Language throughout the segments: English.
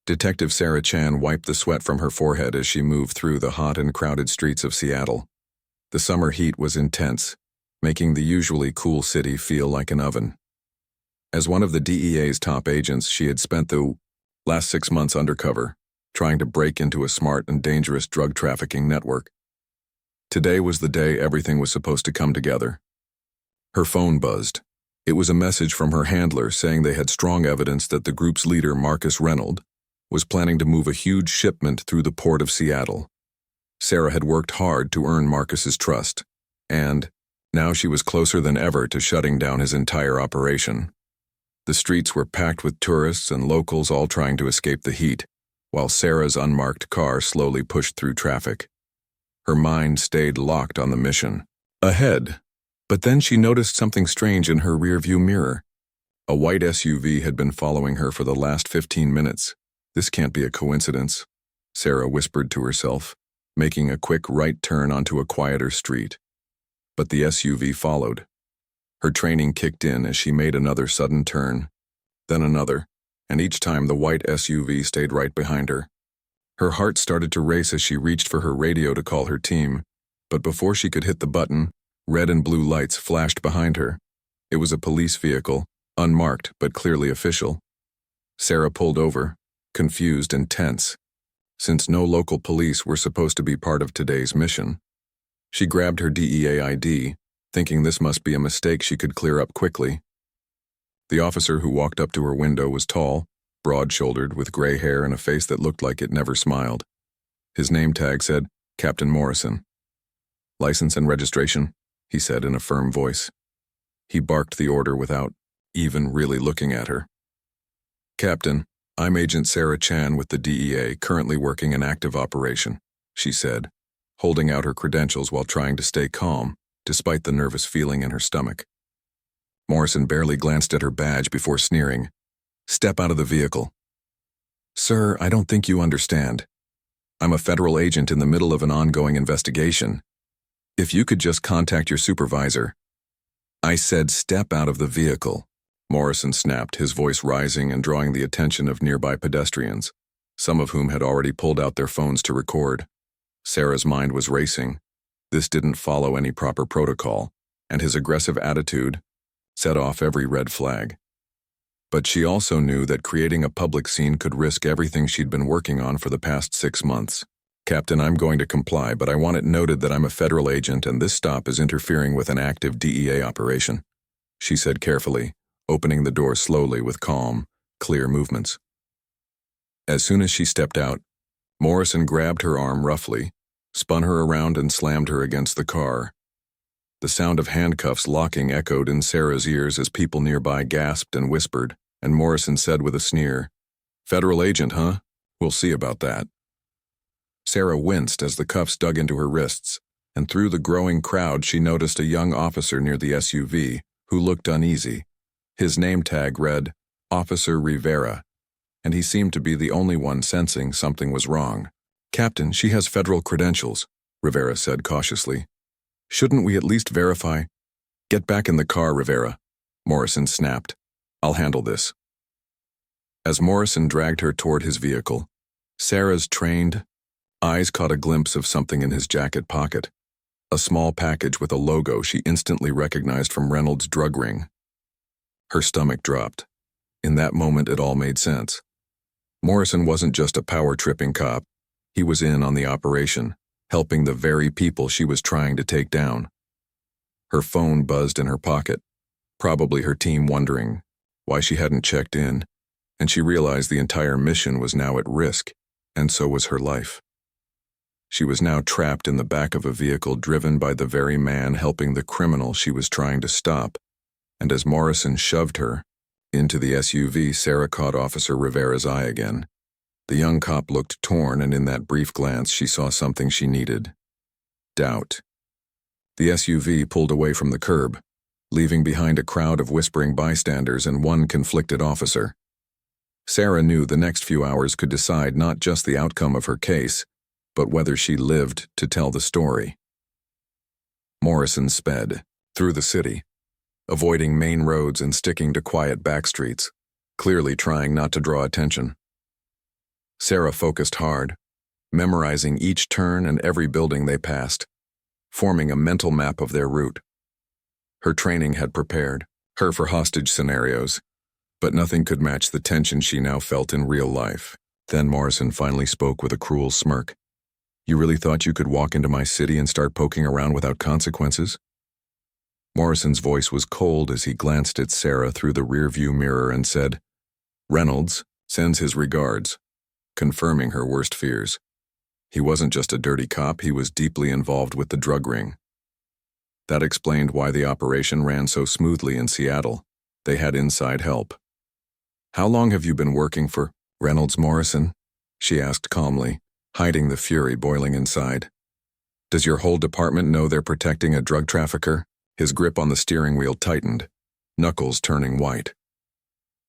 Detective Sarah Chan wiped the sweat from her forehead as she moved through the hot and crowded streets of Seattle. The summer heat was intense, making the usually cool city feel like an oven. As one of the DEA's top agents, she had spent the last 6 months undercover, trying to break into a smart and dangerous drug trafficking network. Today was the day everything was supposed to come together. Her phone buzzed. It was a message from her handler saying they had strong evidence that the group's leader, Marcus Reynolds, was planning to move a huge shipment through the port of Seattle. Sarah had worked hard to earn Marcus's trust, and now she was closer than ever to shutting down his entire operation. The streets were packed with tourists and locals all trying to escape the heat, while Sarah's unmarked car slowly pushed through traffic. Her mind stayed locked on the mission ahead, but then she noticed something strange in her rearview mirror. A white SUV had been following her for the last 15 minutes. This can't be a coincidence, Sarah whispered to herself, making a quick right turn onto a quieter street. But the SUV followed. Her training kicked in as she made another sudden turn, then another, and each time the white SUV stayed right behind her. Her heart started to race as she reached for her radio to call her team, but before she could hit the button, red and blue lights flashed behind her. It was a police vehicle, unmarked but clearly official. Sarah pulled over, confused and tense, since no local police were supposed to be part of today's mission. She grabbed her DEA ID, thinking this must be a mistake she could clear up quickly. The officer who walked up to her window was tall, broad-shouldered, with gray hair and a face that looked like it never smiled. His name tag said, Captain Morrison. "License and registration," he said in a firm voice. He barked the order without even really looking at her. "Captain, I'm Agent Sarah Chan with the DEA, currently working an active operation," she said, holding out her credentials while trying to stay calm, despite the nervous feeling in her stomach. Morrison barely glanced at her badge before sneering. "Step out of the vehicle." "Sir, I don't think you understand. I'm a federal agent in the middle of an ongoing investigation. If you could just contact your supervisor." "I said step out of the vehicle," Morrison snapped, his voice rising and drawing the attention of nearby pedestrians, some of whom had already pulled out their phones to record. Sarah's mind was racing. This didn't follow any proper protocol, and his aggressive attitude set off every red flag. But she also knew that creating a public scene could risk everything she'd been working on for the past 6 months. "Captain, I'm going to comply, but I want it noted that I'm a federal agent and this stop is interfering with an active DEA operation," she said carefully, opening the door slowly with calm, clear movements. As soon as she stepped out, Morrison grabbed her arm roughly, spun her around and slammed her against the car. The sound of handcuffs locking echoed in Sarah's ears as people nearby gasped and whispered, and Morrison said with a sneer, "Federal agent, huh? We'll see about that." Sarah winced as the cuffs dug into her wrists, and through the growing crowd she noticed a young officer near the SUV who looked uneasy. His name tag read, Officer Rivera, and he seemed to be the only one sensing something was wrong. "Captain, she has federal credentials," Rivera said cautiously. "Shouldn't we at least verify?" "Get back in the car, Rivera," Morrison snapped. "I'll handle this." As Morrison dragged her toward his vehicle, Sarah's trained eyes caught a glimpse of something in his jacket pocket, a small package with a logo she instantly recognized from Reynolds' drug ring. Her stomach dropped. In that moment, it all made sense. Morrison wasn't just a power-tripping cop. He was in on the operation, helping the very people she was trying to take down. Her phone buzzed in her pocket, probably her team wondering why she hadn't checked in, and she realized the entire mission was now at risk, and so was her life. She was now trapped in the back of a vehicle driven by the very man helping the criminal she was trying to stop, and as Morrison shoved her into the SUV, Sarah caught Officer Rivera's eye again. The young cop looked torn, and in that brief glance she saw something she needed: doubt. The SUV pulled away from the curb, leaving behind a crowd of whispering bystanders and one conflicted officer. Sarah knew the next few hours could decide not just the outcome of her case, but whether she lived to tell the story. Morrison sped through the city, avoiding main roads and sticking to quiet back streets, clearly trying not to draw attention. Sarah focused hard, memorizing each turn and every building they passed, forming a mental map of their route. Her training had prepared her for hostage scenarios, but nothing could match the tension she now felt in real life. Then Morrison finally spoke with a cruel smirk. "You really thought you could walk into my city and start poking around without consequences?" Morrison's voice was cold as he glanced at Sarah through the rearview mirror and said, "Reynolds sends his regards," confirming her worst fears. He wasn't just a dirty cop, he was deeply involved with the drug ring. That explained why the operation ran so smoothly in Seattle. They had inside help. "How long have you been working for Reynolds Morrison?" she asked calmly, hiding the fury boiling inside. "Does your whole department know they're protecting a drug trafficker?" His grip on the steering wheel tightened, knuckles turning white.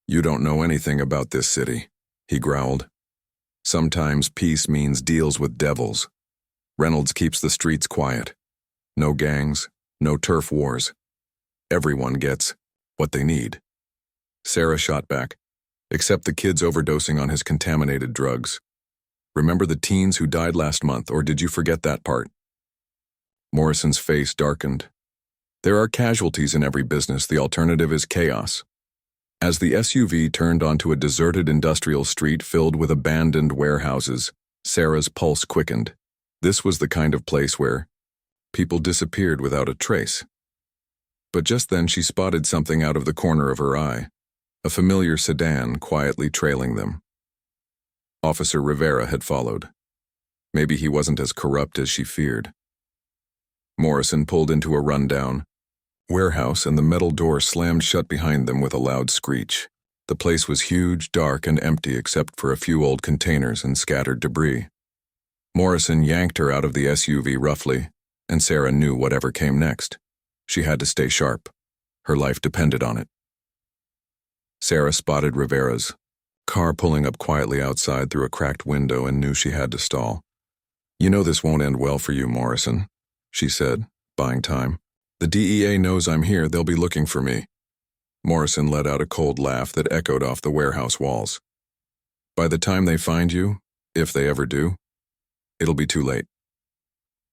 "You don't know anything about this city," he growled. "Sometimes peace means deals with devils. Reynolds keeps the streets quiet. No gangs, no turf wars. Everyone gets what they need." Sarah shot back, "Except the kids overdosing on his contaminated drugs. Remember the teens who died last month, or did you forget that part?" Morrison's face darkened. "There are casualties in every business. The alternative is chaos." As the SUV turned onto a deserted industrial street filled with abandoned warehouses, Sarah's pulse quickened. This was the kind of place where people disappeared without a trace. But just then she spotted something out of the corner of her eye, a familiar sedan quietly trailing them. Officer Rivera had followed. Maybe he wasn't as corrupt as she feared. Morrison pulled into a rundown warehouse and the metal door slammed shut behind them with a loud screech. The place was huge, dark, and empty except for a few old containers and scattered debris. Morrison yanked her out of the SUV roughly, and Sarah knew whatever came next. She had to stay sharp. Her life depended on it. Sarah spotted Rivera's car pulling up quietly outside through a cracked window and knew she had to stall. "You know this won't end well for you, Morrison," she said, buying time. "The DEA knows I'm here. They'll be looking for me." Morrison let out a cold laugh that echoed off the warehouse walls. "By the time they find you, if they ever do, it'll be too late.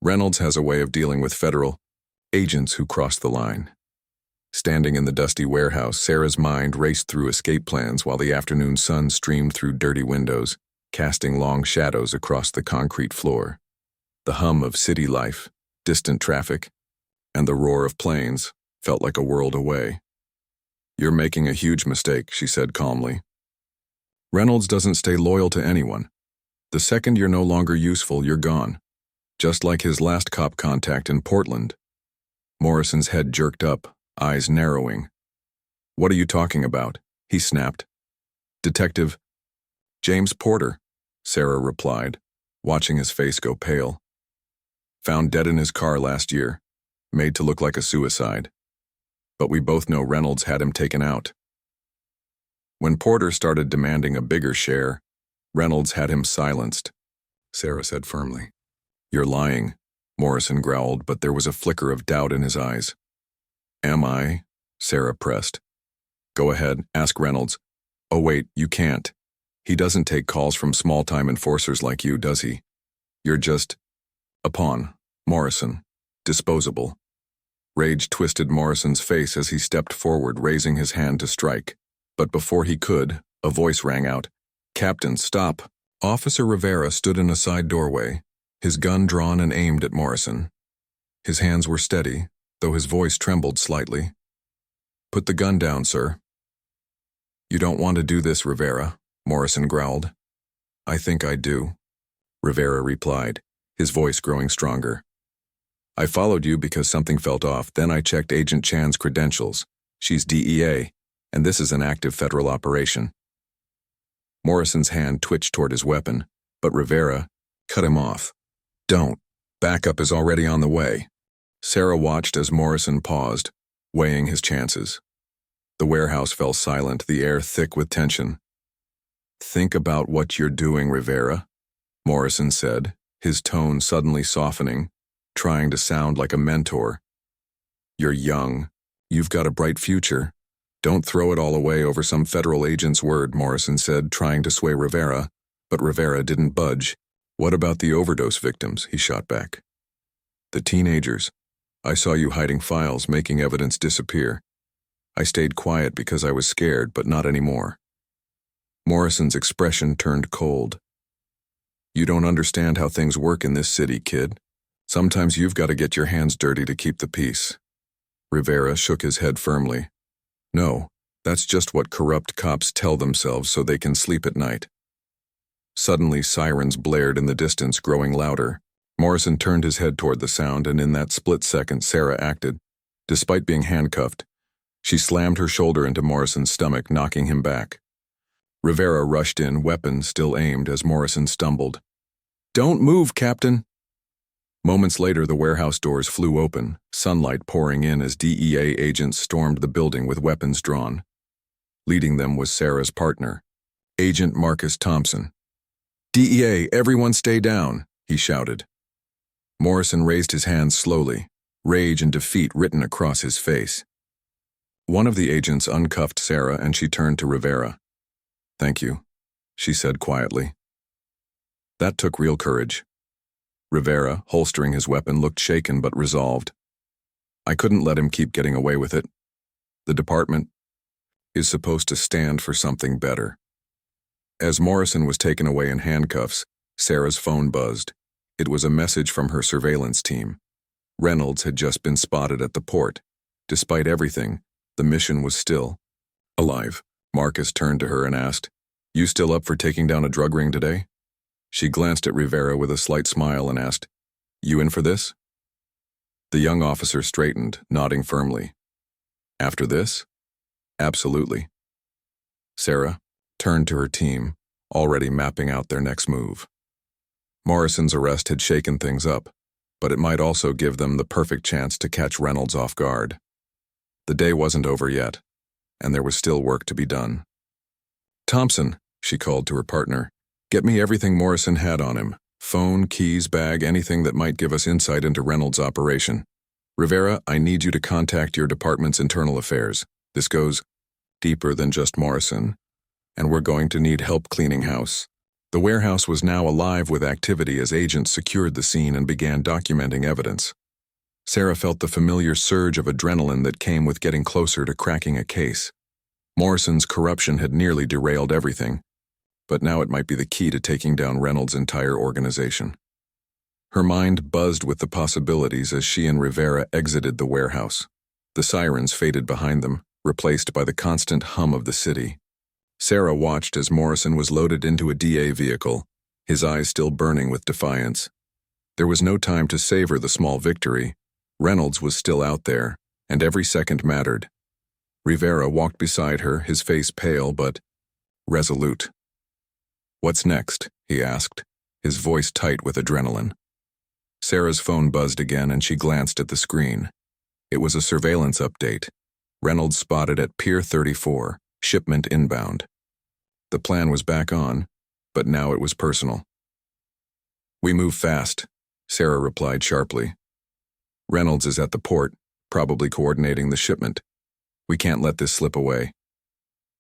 Reynolds has a way of dealing with federal agents who cross the line." Standing in the dusty warehouse, Sarah's mind raced through escape plans while the afternoon sun streamed through dirty windows, casting long shadows across the concrete floor. The hum of city life, distant traffic, and the roar of planes felt like a world away. "You're making a huge mistake," she said calmly. "Reynolds doesn't stay loyal to anyone. The second you're no longer useful, you're gone. Just like his last cop contact in Portland." Morrison's head jerked up, eyes narrowing. "What are you talking about?" he snapped. "Detective James Porter," Sarah replied, watching his face go pale. "Found dead in his car last year, made to look like a suicide. But we both know Reynolds had him taken out. When Porter started demanding a bigger share, Reynolds had him silenced," Sarah said firmly. "You're lying," Morrison growled, but there was a flicker of doubt in his eyes. "Am I?" Sarah pressed. "Go ahead, ask Reynolds." "Oh wait, you can't. He doesn't take calls from small-time enforcers like you, does he? You're just a pawn, Morrison. Disposable." Rage twisted Morrison's face as he stepped forward, raising his hand to strike. But before he could, a voice rang out. "Captain, stop." Officer Rivera stood in a side doorway, his gun drawn and aimed at Morrison. His hands were steady, though his voice trembled slightly. "Put the gun down, sir." "You don't want to do this, Rivera," Morrison growled. "I think I do," Rivera replied, his voice growing stronger. "I followed you because something felt off, then I checked Agent Chan's credentials. She's DEA, and this is an active federal operation." Morrison's hand twitched toward his weapon, but Rivera cut him off. "Don't. Backup is already on the way." Sarah watched as Morrison paused, weighing his chances. The warehouse fell silent, the air thick with tension. "Think about what you're doing, Rivera," Morrison said, his tone suddenly softening, trying to sound like a mentor. "You're young. You've got a bright future. Don't throw it all away over some federal agent's word," Morrison said, trying to sway Rivera, But Rivera didn't budge. "What about the overdose victims?" he shot back. "The teenagers. I saw you hiding files, making evidence disappear. I stayed quiet because I was scared, but not anymore." Morrison's expression turned cold. "You don't understand how things work in this city, kid. Sometimes you've got to get your hands dirty to keep the peace." Rivera shook his head firmly. "No, that's just what corrupt cops tell themselves so they can sleep at night." Suddenly, sirens blared in the distance, growing louder. Morrison turned his head toward the sound, and in that split second, Sarah acted. Despite being handcuffed, she slammed her shoulder into Morrison's stomach, knocking him back. Rivera rushed in, weapon still aimed, as Morrison stumbled. "Don't move, Captain!" Moments later, the warehouse doors flew open, sunlight pouring in as DEA agents stormed the building with weapons drawn. Leading them was Sarah's partner, Agent Marcus Thompson. "DEA, everyone stay down," he shouted. Morrison raised his hands slowly, rage and defeat written across his face. One of the agents uncuffed Sarah and she turned to Rivera. "Thank you," she said quietly. That took real courage. Rivera, holstering his weapon, looked shaken but resolved. "I couldn't let him keep getting away with it. The department is supposed to stand for something better." As Morrison was taken away in handcuffs, Sarah's phone buzzed. It was a message from her surveillance team. Reynolds had just been spotted at the port. Despite everything, the mission was still alive. Marcus turned to her and asked, "You still up for taking down a drug ring today?" She glanced at Rivera with a slight smile and asked, "You in for this?" The young officer straightened, nodding firmly. "After this? Absolutely." Sarah turned to her team, already mapping out their next move. Morrison's arrest had shaken things up, but it might also give them the perfect chance to catch Reynolds off guard. The day wasn't over yet, and there was still work to be done. "Thompson," she called to her partner, "get me everything Morrison had on him. Phone, keys, bag, anything that might give us insight into Reynolds' operation. Rivera, I need you to contact your department's internal affairs. This goes deeper than just Morrison, and we're going to need help cleaning house." The warehouse was now alive with activity as agents secured the scene and began documenting evidence. Sarah felt the familiar surge of adrenaline that came with getting closer to cracking a case. Morrison's corruption had nearly derailed everything, but now it might be the key to taking down Reynolds' entire organization. Her mind buzzed with the possibilities as she and Rivera exited the warehouse. The sirens faded behind them, replaced by the constant hum of the city. Sarah watched as Morrison was loaded into a DA vehicle, his eyes still burning with defiance. There was no time to savor the small victory. Reynolds was still out there, and every second mattered. Rivera walked beside her, his face pale but resolute. "What's next?" he asked, his voice tight with adrenaline. Sarah's phone buzzed again and she glanced at the screen. It was a surveillance update. Reynolds spotted at Pier 34, shipment inbound. The plan was back on, but now it was personal. "We move fast," Sarah replied sharply. "Reynolds is at the port, probably coordinating the shipment. We can't let this slip away."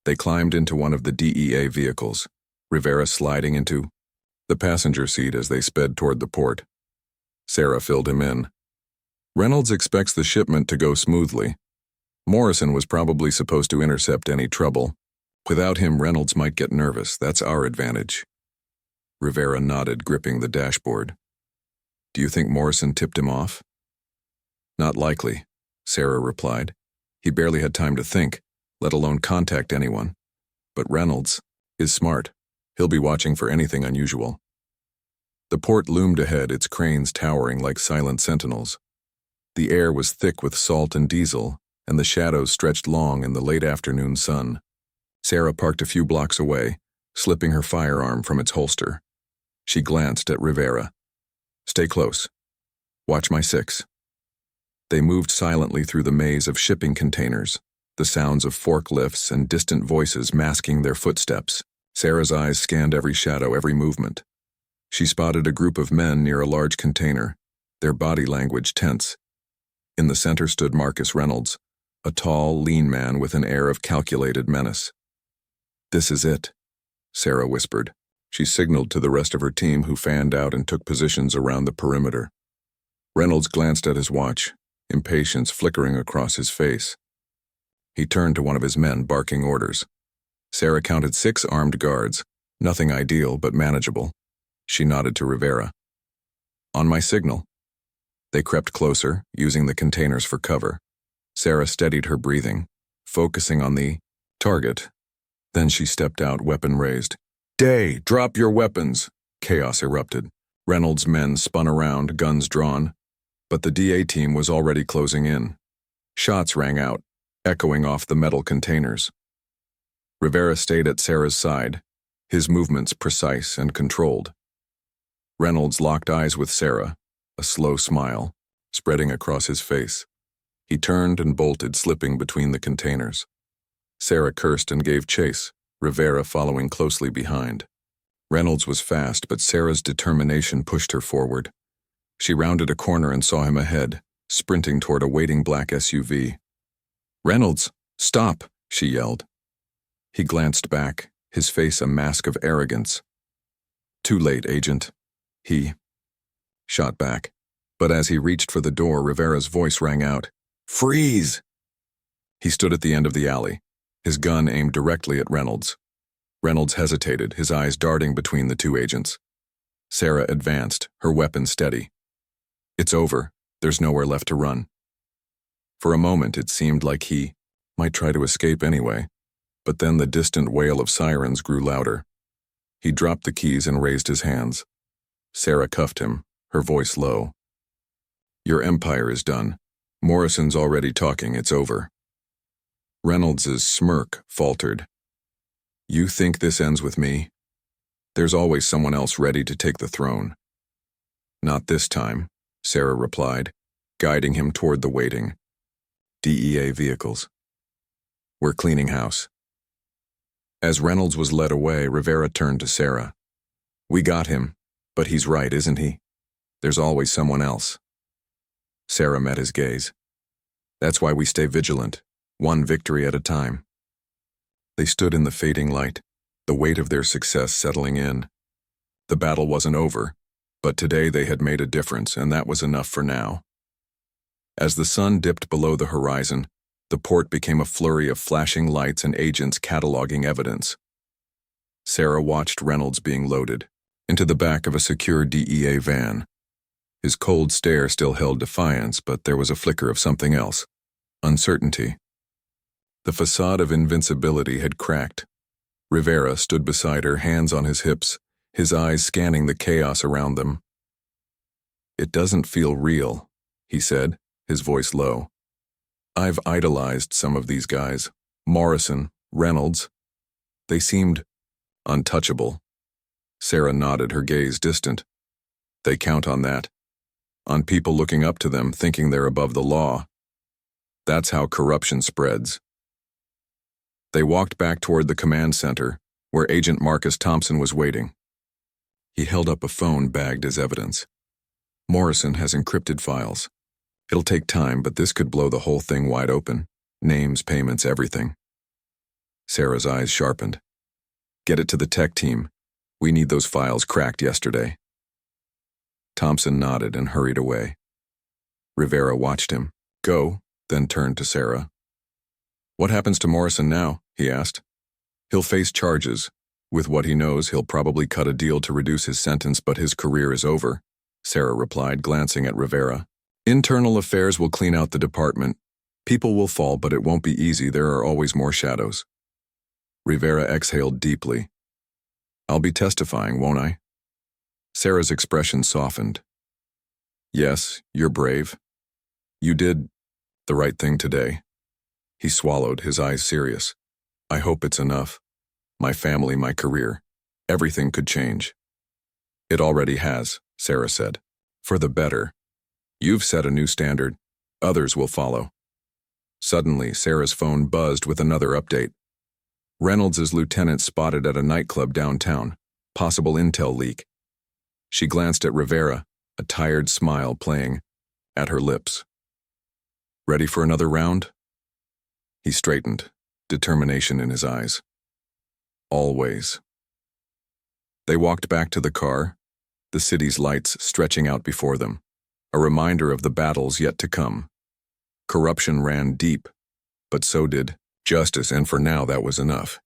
They climbed into one of the DEA vehicles, Rivera sliding into the passenger seat as they sped toward the port. Sarah filled him in. "Reynolds expects the shipment to go smoothly. Morrison was probably supposed to intercept any trouble. Without him, Reynolds might get nervous. That's our advantage." Rivera nodded, gripping the dashboard. "Do you think Morrison tipped him off?" "Not likely," Sarah replied. "He barely had time to think, let alone contact anyone. But Reynolds is smart. He'll be watching for anything unusual." The port loomed ahead, its cranes towering like silent sentinels. The air was thick with salt and diesel, and the shadows stretched long in the late afternoon sun. Sarah parked a few blocks away, slipping her firearm from its holster. She glanced at Rivera. "Stay close. Watch my six." They moved silently through the maze of shipping containers, the sounds of forklifts and distant voices masking their footsteps. Sarah's eyes scanned every shadow, every movement. She spotted a group of men near a large container, their body language tense. In the center stood Marcus Reynolds, a tall, lean man with an air of calculated menace. "This is it," Sarah whispered. She signaled to the rest of her team, who fanned out and took positions around the perimeter. Reynolds glanced at his watch, impatience flickering across his face. He turned to one of his men, barking orders. Sarah counted 6 armed guards, nothing ideal but manageable. She nodded to Rivera. On my signal. They crept closer, using the containers for cover. Sarah steadied her breathing, focusing on the target. Then she stepped out, weapon raised. "Day, drop your weapons!" Chaos erupted. Reynolds' men spun around, guns drawn, but the DA team was already closing in. Shots rang out, echoing off the metal containers. Rivera stayed at Sarah's side, his movements precise and controlled. Reynolds locked eyes with Sarah, a slow smile spreading across his face. He turned and bolted, slipping between the containers. Sarah cursed and gave chase, Rivera following closely behind. Reynolds was fast, but Sarah's determination pushed her forward. She rounded a corner and saw him ahead, sprinting toward a waiting black SUV. "Reynolds, stop!" she yelled. He glanced back, his face a mask of arrogance. "Too late, Agent," he shot back. But as he reached for the door, Rivera's voice rang out, "Freeze!" He stood at the end of the alley, his gun aimed directly at Reynolds. Reynolds hesitated, his eyes darting between the two agents. Sarah advanced, her weapon steady. "It's over. There's nowhere left to run." For a moment, it seemed like he might try to escape anyway, but then the distant wail of sirens grew louder. He dropped the keys and raised his hands. Sarah cuffed him, her voice low. "Your empire is done. Morrison's already talking. It's over." Reynolds's smirk faltered. "You think this ends with me? There's always someone else ready to take the throne." "Not this time," Sarah replied, guiding him toward the waiting DEA vehicles. "We're cleaning house." As Reynolds was led away, Rivera turned to Sarah. "We got him, but he's right, isn't he? There's always someone else." Sarah met his gaze. "That's why we stay vigilant, one victory at a time." They stood in the fading light, the weight of their success settling in. The battle wasn't over, but today they had made a difference, and that was enough for now. As the sun dipped below the horizon, the port became a flurry of flashing lights and agents cataloging evidence. Sarah watched Reynolds being loaded into the back of a secure DEA van. His cold stare still held defiance, but there was a flicker of something else, uncertainty. The facade of invincibility had cracked. Rivera stood beside her, hands on his hips, his eyes scanning the chaos around them. "It doesn't feel real," he said, his voice low. "I've idolized some of these guys. Morrison, Reynolds. They seemed untouchable." Sarah nodded, her gaze distant. "They count on that. On people looking up to them, thinking they're above the law. That's how corruption spreads." They walked back toward the command center, where Agent Marcus Thompson was waiting. He held up a phone bagged as evidence. "Morrison has encrypted files. It'll take time, but this could blow the whole thing wide open. Names, payments, everything." Sarah's eyes sharpened. "Get it to the tech team. We need those files cracked yesterday." Thompson nodded and hurried away. Rivera watched him go, then turned to Sarah. "What happens to Morrison now?" he asked. "He'll face charges. With what he knows, he'll probably cut a deal to reduce his sentence, but his career is over," Sarah replied, glancing at Rivera. "Internal affairs will clean out the department. People will fall, but it won't be easy. There are always more shadows." Rivera exhaled deeply. "I'll be testifying, won't I?" Sarah's expression softened. "Yes, you're brave. You did the right thing today." He swallowed, his eyes serious. "I hope it's enough. My family, my career. Everything could change." "It already has," Sarah said. "For the better. You've set a new standard. Others will follow." Suddenly, Sarah's phone buzzed with another update. Reynolds' lieutenant spotted at a nightclub downtown. Possible intel leak. She glanced at Rivera, a tired smile playing at her lips. "Ready for another round?" He straightened, determination in his eyes. "Always." They walked back to the car, the city's lights stretching out before them, a reminder of the battles yet to come. Corruption ran deep, but so did justice, and for now that was enough.